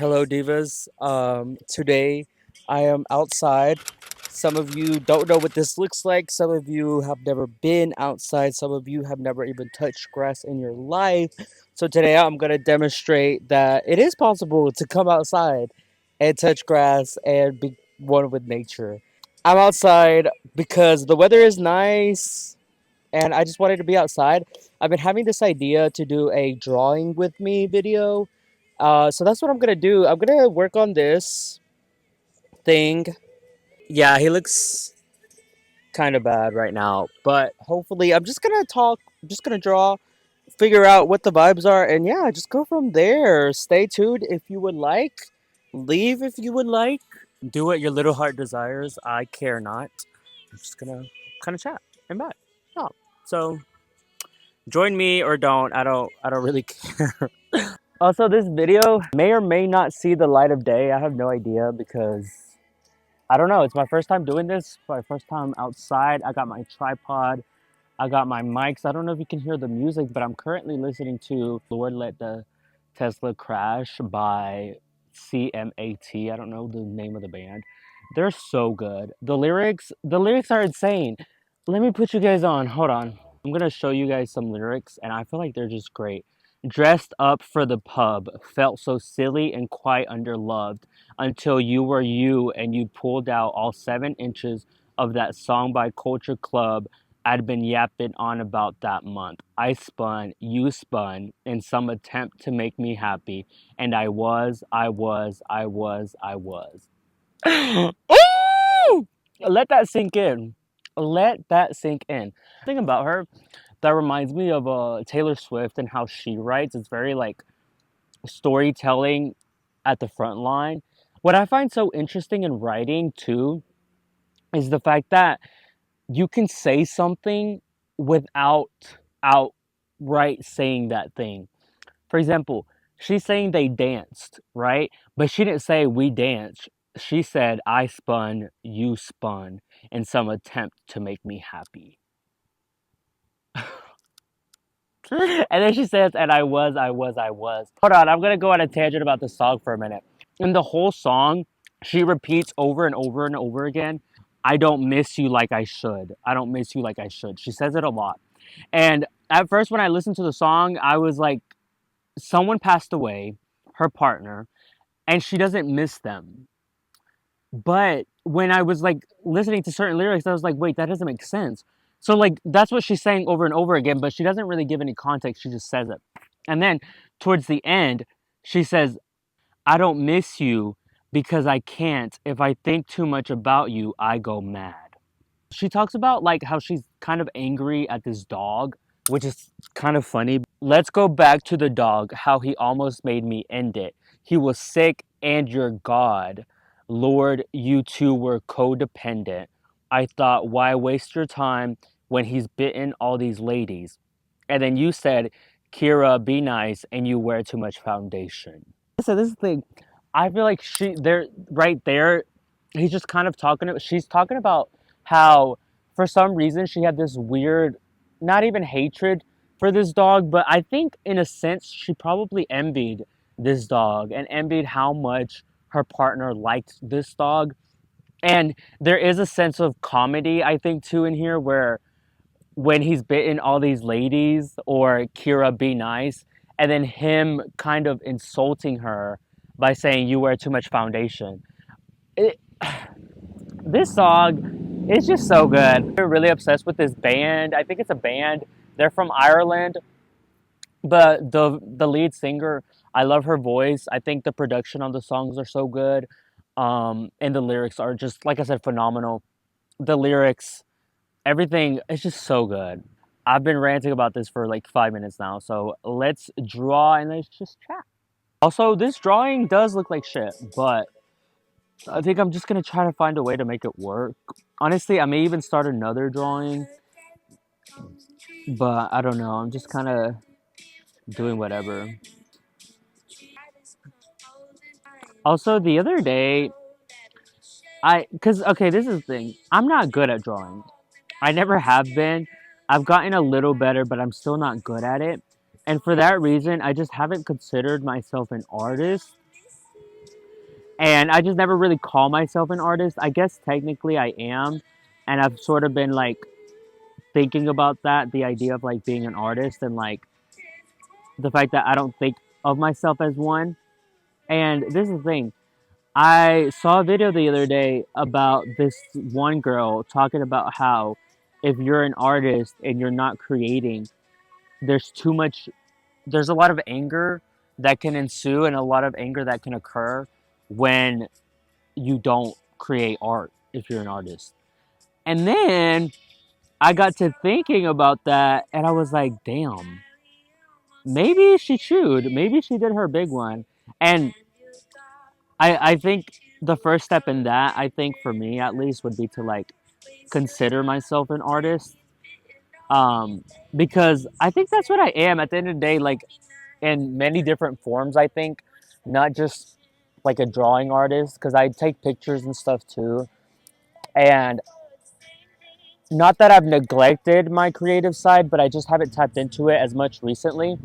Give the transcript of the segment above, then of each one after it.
Hello, divas. Today I am outside. Some of you don't know what this looks like. Some of you have never been outside. Some of you have never even touched grass in your life. So today I'm going to demonstrate that it is possible to come outside and touch grass and be one with nature. I'm outside because the weather is nice and I just wanted to be outside. I've been having this idea to do a drawing with me video. So that's what I'm gonna do. I'm gonna work on this thing. Yeah, he looks kind of bad right now, but hopefully, I'm just gonna talk. I'm just gonna draw, figure out what the vibes are, and yeah, just go from there. Stay tuned if you would like. Leave if you would like. Do what your little heart desires. I care not. I'm just gonna kind of chat and bye. Yeah. So join me or don't. I don't really care. Also, this video may or may not see the light of day. I have no idea because I don't know. It's my first time doing this. My first time outside. I got my tripod. I got my mics. I don't know if you can hear the music, but I'm currently listening to Lord Let the Tesla Crash by CMAT. I don't know the name of the band. They're so good. The lyrics are insane. Let me put you guys on. Hold on. I'm going to show you guys some lyrics and I feel like they're just great. Dressed up for the pub, felt so silly and quite underloved until you were you and you pulled out all 7 inches of that song by Culture Club I'd been yapping on about that month. I spun, you spun, in some attempt to make me happy, and I was. Ooh! Let that sink in. Let that sink in. Thing about her that reminds me of Taylor Swift and how she writes. It's very like storytelling at the front line. What I find so interesting in writing too is the fact that you can say something without outright saying that thing. For example, she's saying they danced, right? But she didn't say we danced. She said I spun, you spun in some attempt to make me happy. And then she says, and I was. Hold on, I'm gonna go on a tangent about the song for a minute. In the whole song, she repeats over and over and over again, I don't miss you like I should. I don't miss you like I should. She says it a lot. And at first, when I listened to the song, I was like, someone passed away, her partner, and she doesn't miss them. But when I was like listening to certain lyrics, I was like, wait, that doesn't make sense. So like that's what she's saying over and over again, but she doesn't really give any context. She just says it. And then towards the end, she says, I don't miss you because I can't. If I think too much about you, I go mad. She talks about like how she's kind of angry at this dog, which is kind of funny. Let's go back to the dog, how he almost made me end it. He was sick and you're God. Lord, you two were codependent. I thought, why waste your time when he's bitten all these ladies? And then you said, Kira, be nice, and you wear too much foundation. So this is the thing. I feel like they're right there. He's just kind of she's talking about how for some reason she had this weird, not even hatred for this dog, but I think in a sense she probably envied this dog and envied how much her partner liked this dog. And there is a sense of comedy, I think, too, in here where when he's bitten all these ladies or Kira be nice, and then him kind of insulting her by saying you wear too much foundation. It, this song is just so good. We're really obsessed with this band. I think it's a band. They're from Ireland, but the lead singer, I love her voice. I think the production on the songs are so good. And the lyrics are just like I said, phenomenal. The lyrics, everything is just so good. I've been ranting about this for like 5 minutes now, so let's draw and let's just chat. Also, this drawing does look like shit, but I think I'm just gonna try to find a way to make it work. Honestly, I may even start another drawing, but I don't know. I'm just kind of doing whatever. Also, the other day, okay, this is the thing. I'm not good at drawing. I never have been. I've gotten a little better, but I'm still not good at it. And for that reason, I just haven't considered myself an artist. And I just never really call myself an artist. I guess technically I am, and I've sort of been like thinking about that, the idea of like being an artist and like the fact that I don't think of myself as one. And this is the thing. I saw a video the other day about this one girl talking about how if you're an artist and you're not creating, there's too much, there's a lot of anger that can ensue and a lot of anger that can occur when you don't create art if you're an artist. And then I got to thinking about that and I was like, damn, maybe she should. Maybe she did her big one. And I think the first step in that, I think for me at least, would be to like consider myself an artist. Um, because I think that's what I am at the end of the day, like in many different forms, I think, not just like a drawing artist, because I take pictures and stuff too. And not that I've neglected my creative side, but I just haven't tapped into it as much recently.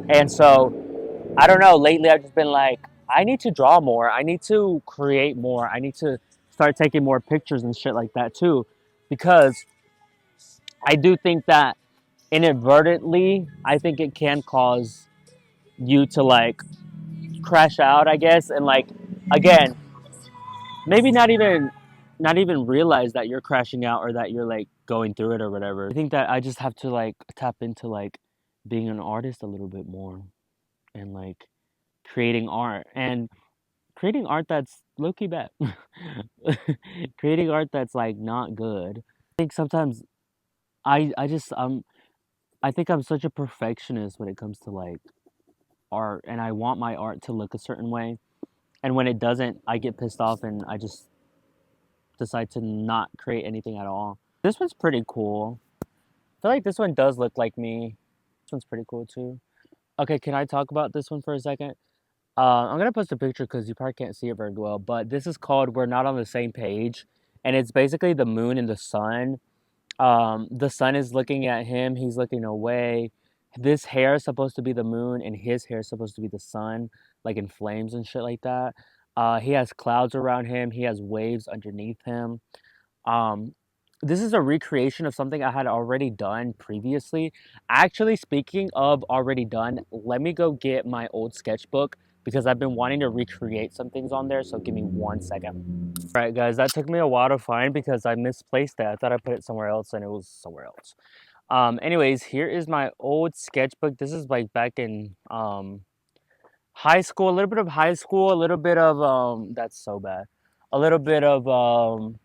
And so I don't know, lately I've just been like, I need to draw more. I need to create more. I need to start taking more pictures and shit like that too. Because I do think that inadvertently, I think it can cause you to like crash out, I guess, and like again, maybe not even realize that you're crashing out or that you're like going through it or whatever. I think that I just have to like tap into like being an artist a little bit more and like creating art and creating art that's low key bad. Creating art that's like not good. I think sometimes I just I think I'm such a perfectionist when it comes to like art and I want my art to look a certain way. And when it doesn't, I get pissed off and I just decide to not create anything at all. This one's pretty cool. I feel like this one does look like me. This one's pretty cool too. Okay, can I talk about this one for a second? I'm gonna post a picture because you probably can't see it very well, but this is called "We're Not on the Same Page," and it's basically the moon and the sun. The sun is looking at him; he's looking away. This hair is supposed to be the moon, and his hair is supposed to be the sun, like in flames and shit like that. He has clouds around him. He has waves underneath him. Um, this is a recreation of something I had already done previously. Actually, speaking of already done, let me go get my old sketchbook because I've been wanting to recreate some things on there. So give me 1 second. All right, guys, that took me a while to find because I misplaced it. I thought I put it somewhere else and it was somewhere else. Anyways, here is my old sketchbook. This is like back in high school, a little bit of high school, a little bit of that's so bad. A little bit of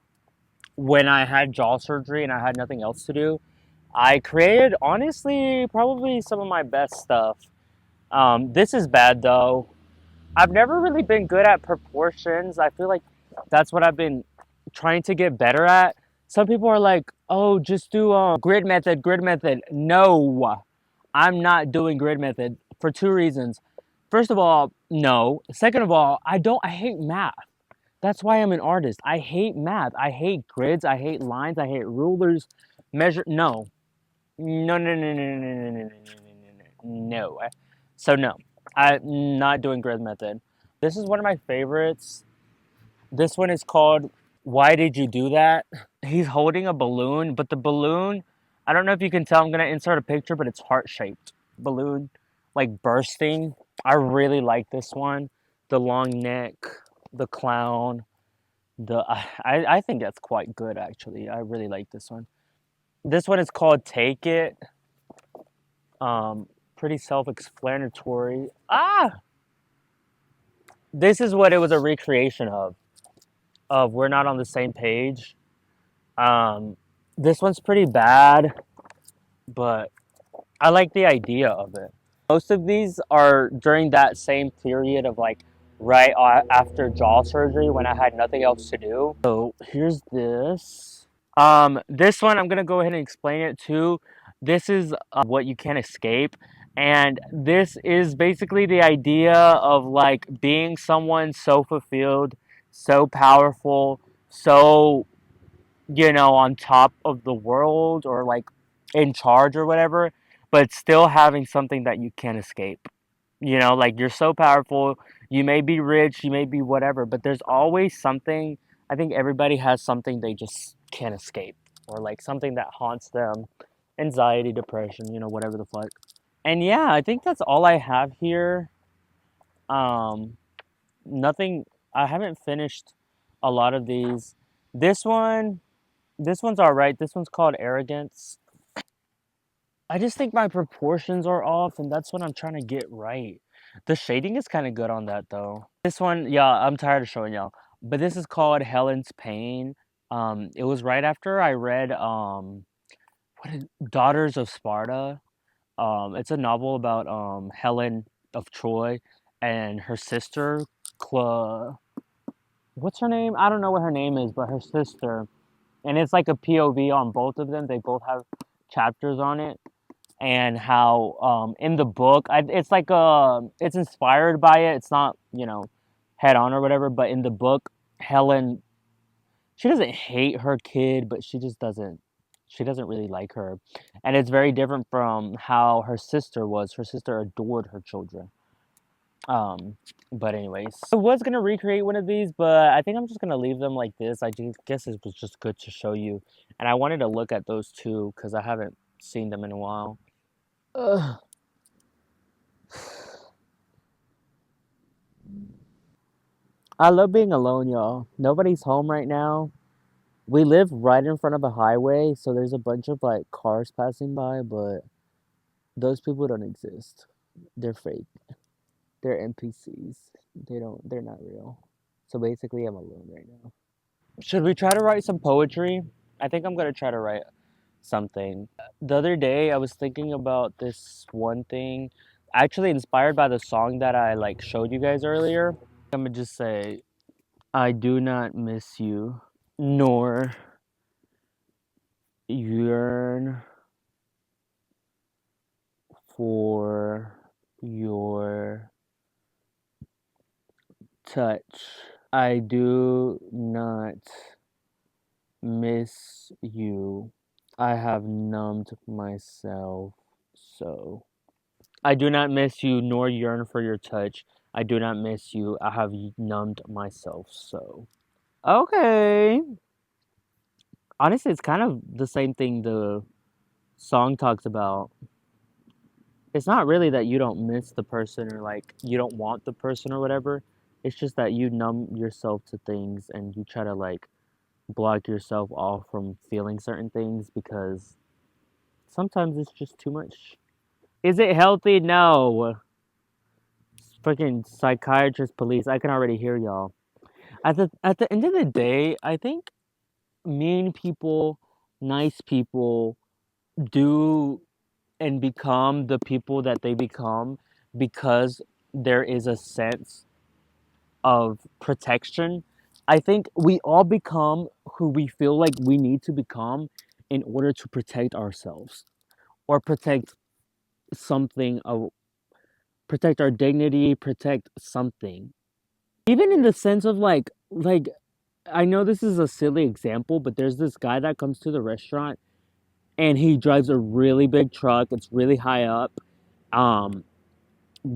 when I had jaw surgery and I had nothing else to do, I created honestly probably some of my best stuff. This is bad though. I've never really been good at proportions. I feel like that's what I've been trying to get better at. Some people are like, "Oh, just do grid method, grid method." No, I'm not doing grid method for two reasons. First of all, no. Second of all, I hate math. That's why I'm an artist. I hate math. I hate grids. I hate lines. I hate rulers. Measure. No. No, no, no, no, no, no, no, no, no, no. So, no. I'm not doing grid method. This is one of my favorites. This one is called Why Did You Do That? He's holding a balloon, but the balloon, I don't know if you can tell, I'm going to insert a picture, but it's heart shaped. Balloon, like bursting. I really like this one. The long neck, the clown. I think that's quite good actually. I really like this one. This one is called Take It. Pretty self-explanatory. This is what it was a recreation of. Of We're Not on the Same Page. Um, this one's pretty bad, but I like the idea of it. Most of these are during that same period of like right after jaw surgery when I had nothing else to do. So here's this. This one I'm gonna go ahead and explain it too. This is what you can't escape, and this is basically the idea of like being someone so fulfilled, so powerful, so on top of the world or like in charge or whatever, but still having something that you can't escape. Like you're so powerful, You may be rich, you may be whatever, but there's always something. I think everybody has something they just can't escape, or like something that haunts them, anxiety, depression, whatever the fuck. And yeah, I think that's all I have here. Um, Nothing. I haven't finished a lot of these. This one, this one's all right. This one's called Arrogance. I just think my proportions are off, and that's what I'm trying to get right. The shading is kind of good on that though. This one, yeah, I'm tired of showing y'all, but this is called Helen's Pain. It was right after I read Daughters of Sparta. It's a novel about Helen of Troy and her sister, Cla. What's her name? I don't know what her name is, but her sister, and it's like a POV on both of them. They both have chapters on it, and how in the book, it's like it's inspired by it. It's not head on or whatever, but in the book, Helen, she doesn't hate her kid, but she doesn't really like her, and it's very different from how her sister was. Her sister adored her children. Um, but anyways, I was gonna recreate one of these, but I think I'm just gonna leave them like this. I just guess it was just good to show you, and I wanted to look at those two because I haven't seen them in a while. Ugh. I love being alone, y'all. Nobody's home right now. We live right in front of a highway, so there's a bunch of like cars passing by, but those people don't exist. They're fake. They're NPCs. They're not real. So basically I'm alone right now. Should we try to write some poetry? I think I'm gonna try to write something. The other day I was thinking about this one thing, actually inspired by the song that I like showed you guys earlier. I'm gonna just say, I do not miss you, nor yearn for your touch. I do not miss you. I have numbed myself so. I do not miss you nor yearn for your touch. I do not miss you. I have numbed myself so. Okay. Honestly, it's kind of the same thing the song talks about. It's not really that you don't miss the person or like you don't want the person or whatever. It's just that you numb yourself to things and you try to like block yourself off from feeling certain things because sometimes it's just too much. Is it healthy? No. Freaking psychiatrist, police. I can already hear y'all. At the end of the day, I think mean people, nice people do and become the people that they become because there is a sense of protection. I think we all become who we feel like we need to become in order to protect ourselves or protect something, protect our dignity, protect something. Even in the sense of like I know this is a silly example, but there's this guy that comes to the restaurant and he drives a really big truck. It's really high up. Um,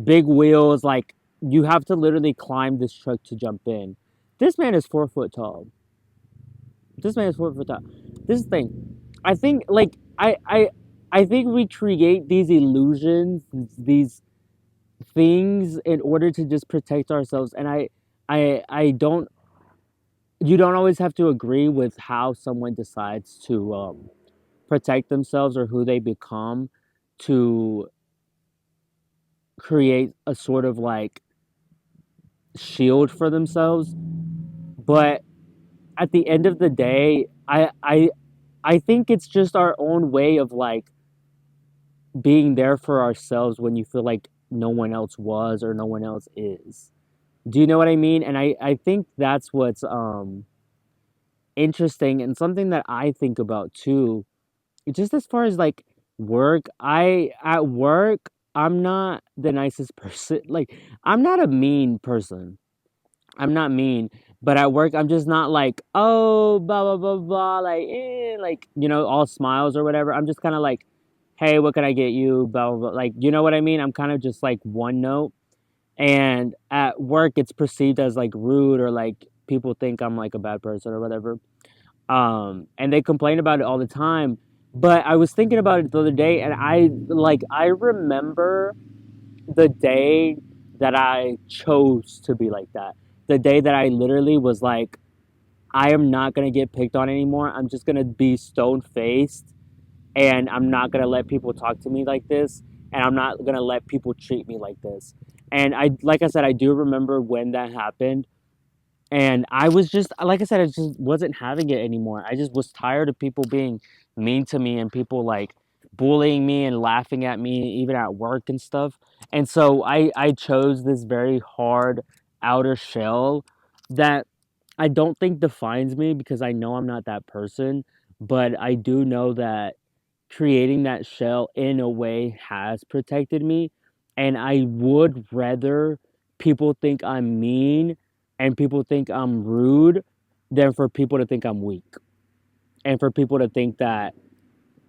Big wheels, like you have to literally climb this truck to jump in. This man is 4 foot tall. This man is 4 foot tall. This is the thing. I think like I think we create these illusions, these things in order to just protect ourselves. And I don't you don't always have to agree with how someone decides to protect themselves or who they become to create a sort of like shield for themselves. But at the end of the day, I think it's just our own way of like being there for ourselves when you feel like no one else was or no one else is. Do you know what I mean? And I think that's what's interesting and something that I think about too. Just as far as like work, I at work I'm not the nicest person. Like I'm not a mean person. I'm not mean, but at work I'm just not like, oh, blah blah blah blah, like all smiles or whatever. I'm just kind of like, hey, what can I get you? Blah blah blah. Like, you know what I mean? I'm kind of just like one note. and at work it's perceived as like rude, or like people think I'm like a bad person or whatever. And they complain about it all the time. But I was thinking about it the other day, and I remember the day that I chose to be like that. The day that I literally was like, I am not gonna get picked on anymore. I'm just gonna be stone faced, and I'm not gonna let people talk to me like this, and I'm not gonna let people treat me like this. And like I said, I do remember when that happened, and I was just, like I said, I just wasn't having it anymore. I just was tired of people being mean to me and people like bullying me and laughing at me, even at work and stuff. And so I chose this very hard outer shell that I don't think defines me, because I know I'm not that person. But I do know that creating that shell in a way has protected me. And I would rather people think I'm mean and people think I'm rude than for people to think I'm weak, and for people to think that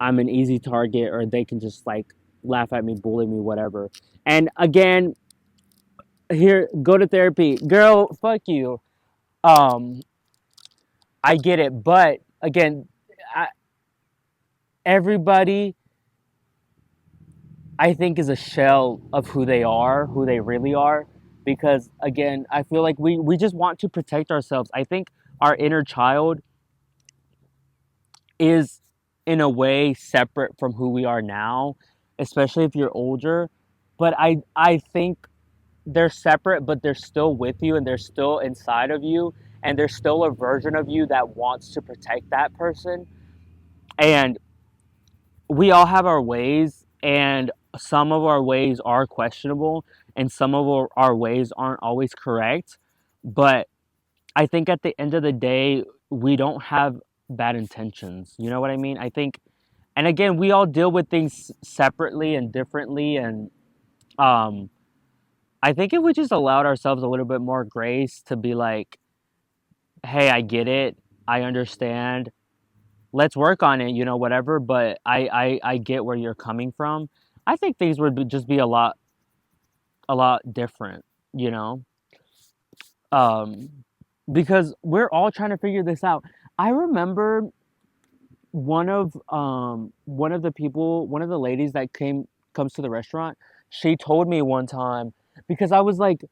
I'm an easy target, or they can just like laugh at me, bully me, whatever. And again, here, go to therapy. Girl, fuck you. Um, I get it. But again, I, everybody, I think, is a shell of who they are, who they really are. Because again, I feel like we just want to protect ourselves. I think our inner child is in a way separate from who we are now, especially if you're older. But I think they're separate, but they're still with you, and they're still inside of you, and there's still a version of you that wants to protect that person. And we all have our ways, and some of our ways are questionable, and some of our ways aren't always correct. But I think at the end of the day, we don't have bad intentions. You know what I mean? I think, and again, we all deal with things separately and differently. And um, I think if we just allowed ourselves a little bit more grace to be like, hey, I get it, I understand, let's work on it, whatever. But I get where you're coming from. I think things would just be a lot different, you know, um, because we're all trying to figure this out. I remember one of the people, one of the ladies that comes to the restaurant. She told me one time, because I was like,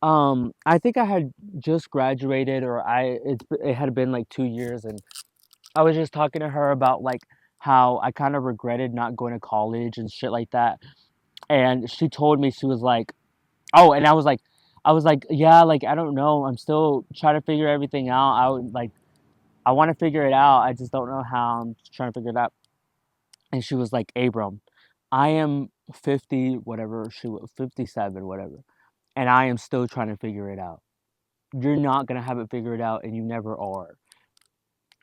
I think I had just graduated, or it had been like 2 years, and I was just talking to her about like how I kind of regretted not going to college and shit like that. And she told me, she was like, oh, and I was like, yeah, like I don't know, I'm still trying to figure everything out. I want to figure it out. I just don't know how. I'm just trying to figure it out. And she was like, Abram, I am 50, whatever, she was 57, whatever, and I am still trying to figure it out. You're not going to have it figured out, and you never are.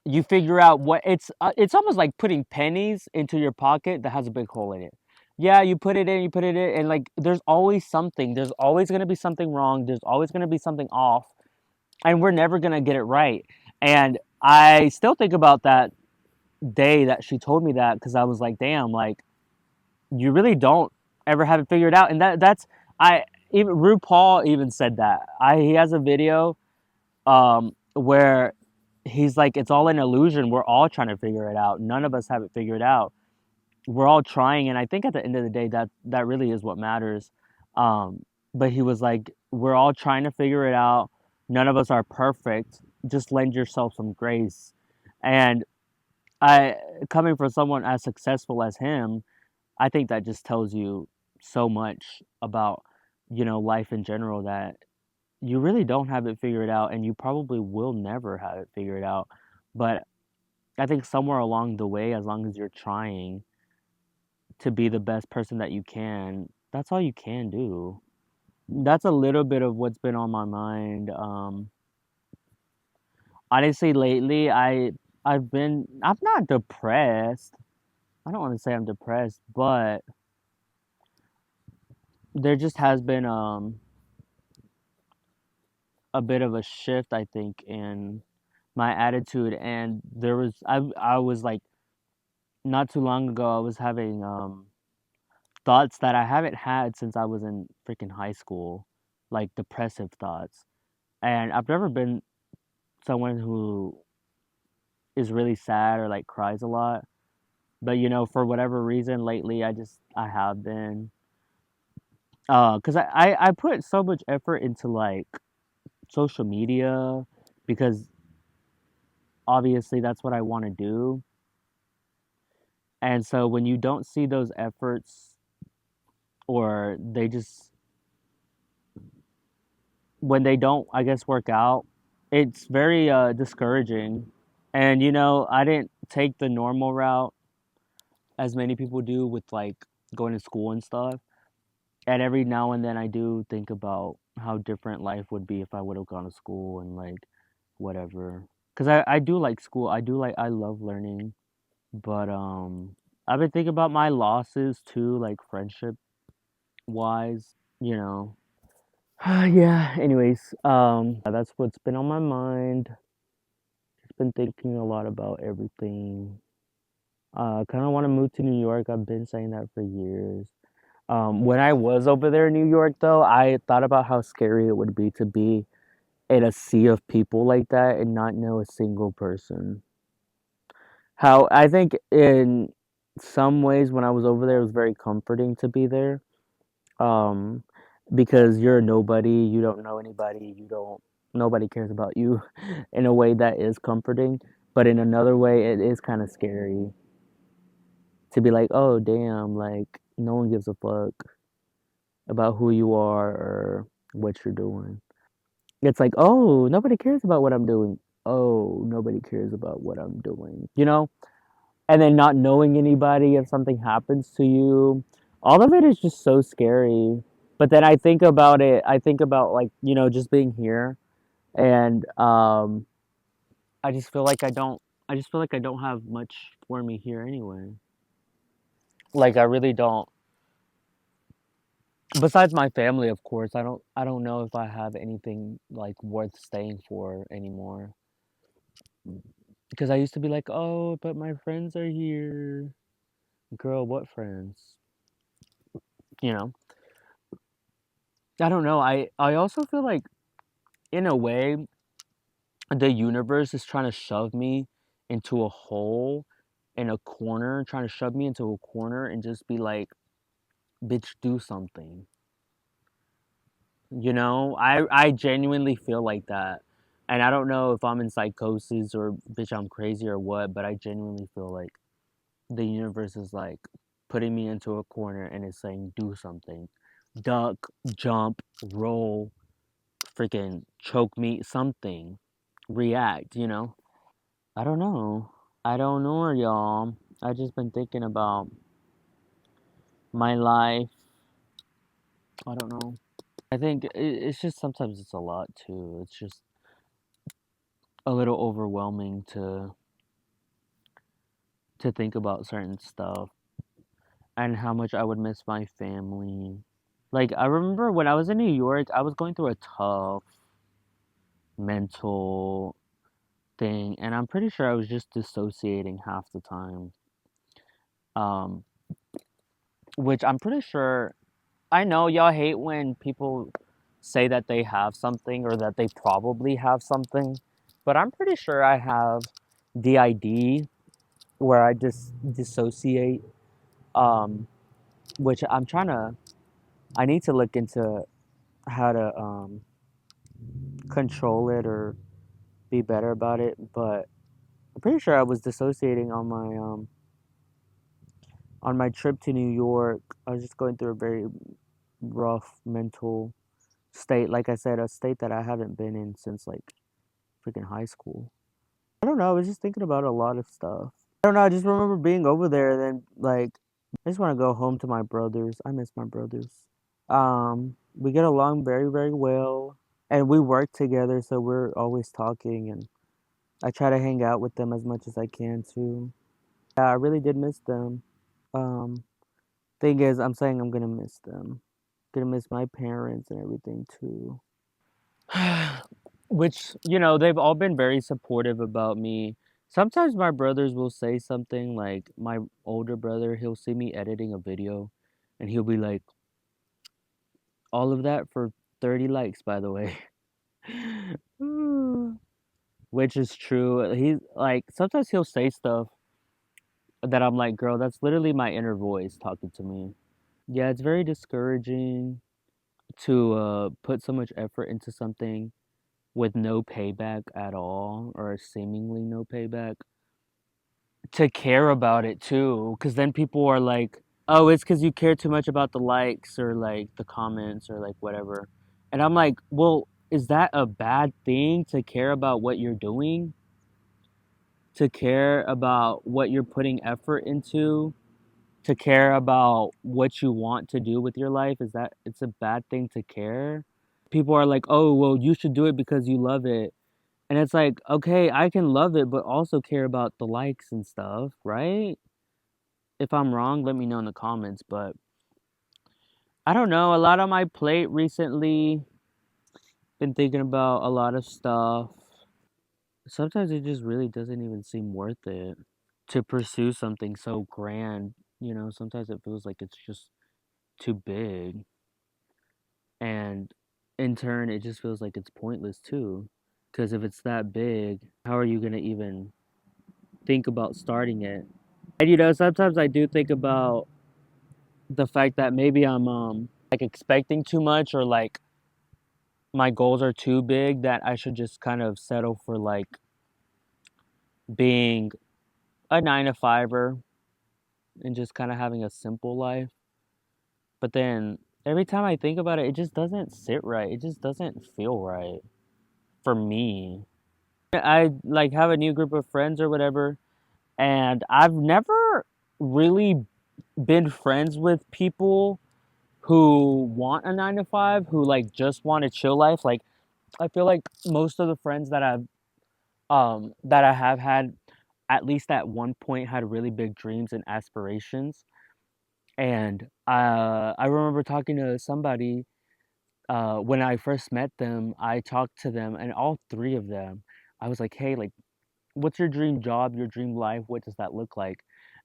You figure out what it's almost like putting pennies into your pocket that has a big hole in it. Yeah, you put it in, and like there's always something. There's always going to be something wrong. There's always going to be something off, and we're never going to get it right. And I still think about that day that she told me that, because I was like, damn, like you really don't ever have it figured out. And that's I even RuPaul even said that. He has a video where he's like, it's all an illusion. We're all trying to figure it out. None of us have it figured out. We're all trying, and I think at the end of the day, that really is what matters. But he was like, we're all trying to figure it out. None of us are perfect. Just lend yourself some grace. And I, coming from someone as successful as him, I think that just tells you so much about, life in general, that you really don't have it figured out, and you probably will never have it figured out. But I think somewhere along the way, as long as you're trying to be the best person that you can, that's all you can do. That's a little bit of what's been on my mind. Honestly, lately, I'm not depressed. I don't want to say I'm depressed, but there just has been a bit of a shift, I think, in my attitude. And I was like, not too long ago, I was having thoughts that I haven't had since I was in freaking high school. like depressive thoughts. And I've never been someone who is really sad or like cries a lot. But for whatever reason lately I have been cuz I put so much effort into like social media because obviously that's what I want to do. And so when you don't see those efforts or they just when they don't I guess work out, it's very discouraging. And I didn't take the normal route as many people do with like going to school and stuff. And every now and then I do think about how different life would be if I would have gone to school and like whatever. Cuz I do like school. I love learning, but I've been thinking about my losses too, like friendship wise, you know. Yeah, anyways, that's what's been on my mind. Just been thinking a lot about everything. Kind of want to move to New York. I've been saying that for years. When I was over there in New York, though, I thought about how scary it would be to be in a sea of people like that and not know a single person. How I think in some ways when I was over there, it was very comforting to be there. Um, because you're a nobody, you don't know anybody, nobody cares about you in a way that is comforting. But in another way, it is kind of scary to be like, oh, damn, like no one gives a fuck about who you are or what you're doing. It's like, oh, nobody cares about what I'm doing. Oh, nobody cares about what I'm doing. And then not knowing anybody if something happens to you. All of it is just so scary. But then I think about it, I think about like, just being here and I just feel like I just feel like I don't have much for me here anyway. Like I really don't. Besides my family, of course, I don't know if I have anything like worth staying for anymore. Because I used to be like, "Oh, but my friends are here." Girl, what friends? You know. I don't know. I also feel like in a way the universe is trying to shove me into a hole in a corner, trying to shove me into a corner and just be like, "Bitch, do something." I genuinely feel like that. And I don't know if I'm in psychosis or bitch I'm crazy or what, but I genuinely feel like the universe is like putting me into a corner and is saying do something. Duck, jump, roll, freaking choke me, something. React. I don't know. I don't know, y'all. I just been thinking about my life. I don't know. I think it's just sometimes it's a lot too. It's just a little overwhelming to think about certain stuff and how much I would miss my family. Like I remember when I was in New York, I was going through a tough mental thing and I'm pretty sure I was just dissociating half the time. Um which I'm pretty sure I know y'all hate when people say that they have something or that they probably have something, but I'm pretty sure I have DID where I just dissociate um which I need to look into how to control it or be better about it. But I'm pretty sure I was dissociating on my trip to New York. I was just going through a very rough mental state. Like I said, a state that I haven't been in since like freaking high school. I don't know. I was just thinking about a lot of stuff. I don't know. I just remember being over there and then like I just want to go home to my brothers. I miss my brothers. We get along very, very well, and we work together, so we're always talking, and I try to hang out with them as much as I can too. Yeah, I really did miss them. Um, thing is, I'm saying I'm gonna miss them. Gonna miss my parents and everything too. Which, they've all been very supportive about me. Sometimes my brothers will say something like my older brother, he'll see me editing a video and he'll be like, all of that for 30 likes, by the way. Which is true. He's like, sometimes he'll say stuff that I'm like, girl, that's literally my inner voice talking to me. Yeah, it's very discouraging to put so much effort into something with no payback at all, or seemingly no payback. To care about it too, because then people are like, oh, it's because you care too much about the likes or like the comments or like whatever. And I'm like, well, is that a bad thing to care about what you're doing? To care about what you're putting effort into? To care about what you want to do with your life? Is that it's a bad thing to care? People are like, oh, well, you should do it because you love it. And it's like, okay, I can love it, but also care about the likes and stuff, right? If I'm wrong, let me know in the comments. But I don't know. A lot on my plate recently. Been thinking about a lot of stuff. Sometimes it just really doesn't even seem worth it to pursue something so grand. Sometimes it feels like it's just too big. And in turn, it just feels like it's pointless too. Because if it's that big, how are you going to even think about starting it? And sometimes I do think about the fact that maybe I'm like expecting too much, or like my goals are too big, that I should just kind of settle for like being a 9 to 5er and just kind of having a simple life. But then every time I think about it, it just doesn't sit right. It just doesn't feel right for me. I like have a new group of friends or whatever, and I've never really been friends with people who want a 9 to 5, who like just want a chill life. Like I feel like most of the friends that I have had, at least at one point, had really big dreams and aspirations. And I remember talking to somebody when I first met them. I talked to them, and all three of them, I was like, "Hey, like, what's your dream job? Your dream life? What does that look like?"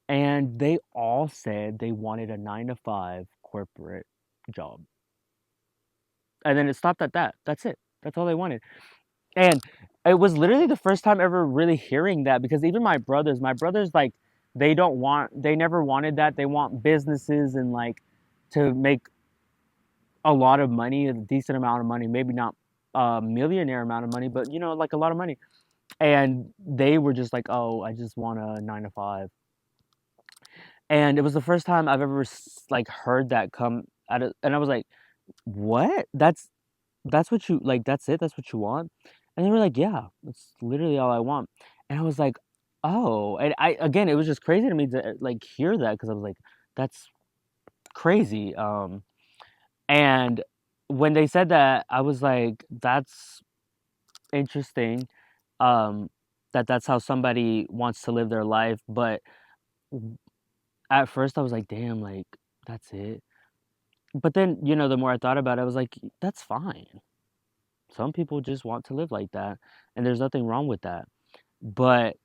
And they all said they wanted a 9 to 5 corporate job. And then it stopped at that. That's it. That's all they wanted. And it was literally the first time ever really hearing that, because even my brothers like they never wanted that. They want businesses and like to make a lot of money, a decent amount of money, maybe not a millionaire amount of money, but like a lot of money. And they were just like, "Oh, I just want a 9 to 5." And it was the first time I've ever like heard that come out of, and I was like, "What? That's what you like, that's it? That's what you want?" And they were like, "Yeah, that's literally all I want." And I was like, "Oh." And I again, it was just crazy to me to like hear that, because I was like, "That's crazy." And when they said that, I was like, "That's interesting." Um, that's how somebody wants to live their life. But at first, I was like, "Damn, like that's it." But then, the more I thought about it, I was like, "That's fine. Some people just want to live like that, and there's nothing wrong with that." But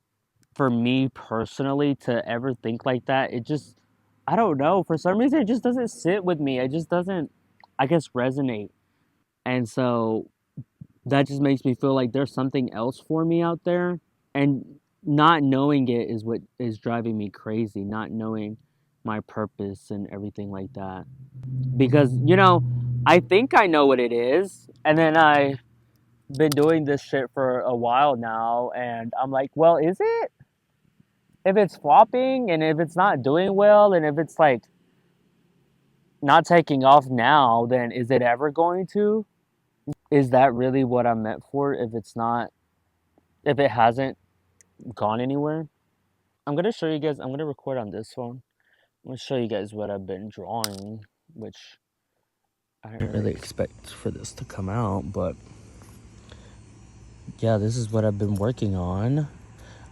for me personally to ever think like that, it just, I don't know, for some reason it just doesn't sit with me. It just doesn't, I guess, resonate. And so that just makes me feel like there's something else for me out there. And not knowing it is what is driving me crazy, not knowing my purpose and everything like that. Because, I think I know what it is. And then I been doing this shit for a while now, and I'm like, well, is it? If it's flopping, and if it's not doing well, and if it's like not taking off now, then is it ever going to? Is that really what I'm meant for if it's not, if it hasn't gone anywhere? I'm gonna show you guys, I'm gonna record on this phone. I'm gonna show you guys what I've been drawing, which I didn't really expect for this to come out, but yeah, this is what I've been working on.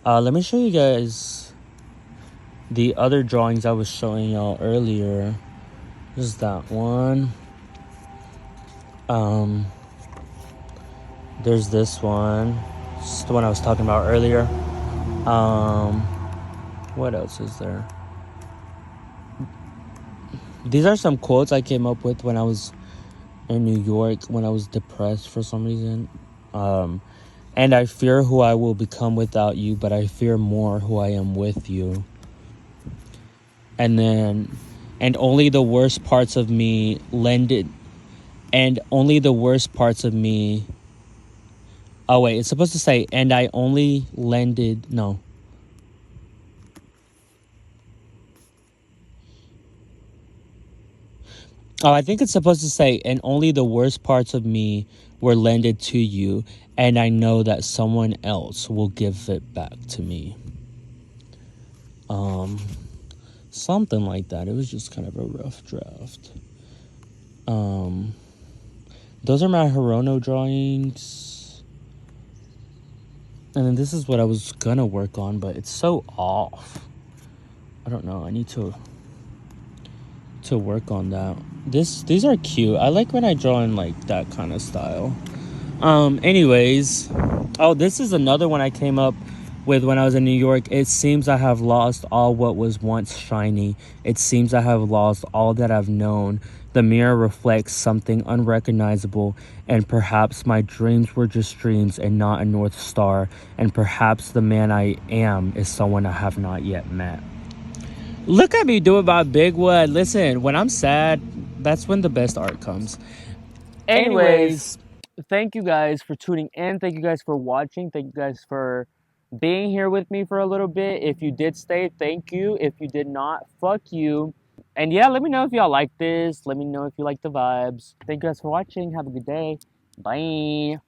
Let me show you guys the other drawings I was showing y'all earlier. This is that one. There's this one. This is the one I was talking about earlier. What else is there? These are some quotes I came up with when I was in New York when I was depressed for some reason. And I fear who I will become without you, but I fear more who I am with you. And then, and only the worst parts of me lended, and only the worst parts of me. Oh, wait, it's supposed to say, and I only lended, no. Oh, I think it's supposed to say, and only the worst parts of me were lended to you, and I know that someone else will give it back to me. Something like that. It was just kind of a rough draft. Those are my Hirono drawings. And then this is what I was gonna work on, but it's so off. I don't know. I need to work on that. These are cute. I like when I draw in like that kind of style. Anyways, oh, this is another one I came up with when I was in New York. It seems I have lost all what was once shiny. It seems I have lost all that I've known. The mirror reflects something unrecognizable, and perhaps my dreams were just dreams and not a North Star, and perhaps the man I am is someone I have not yet met. Look at me doing my big one. Listen, when I'm sad, that's when the best art comes. Anyways, thank you guys for tuning in. Thank you guys for watching. Thank you guys for being here with me for a little bit. If you did stay, thank you. If you did not, fuck you. And yeah, let me know if y'all like this. Let me know if you like the vibes. Thank you guys for watching. Have a good day. Bye.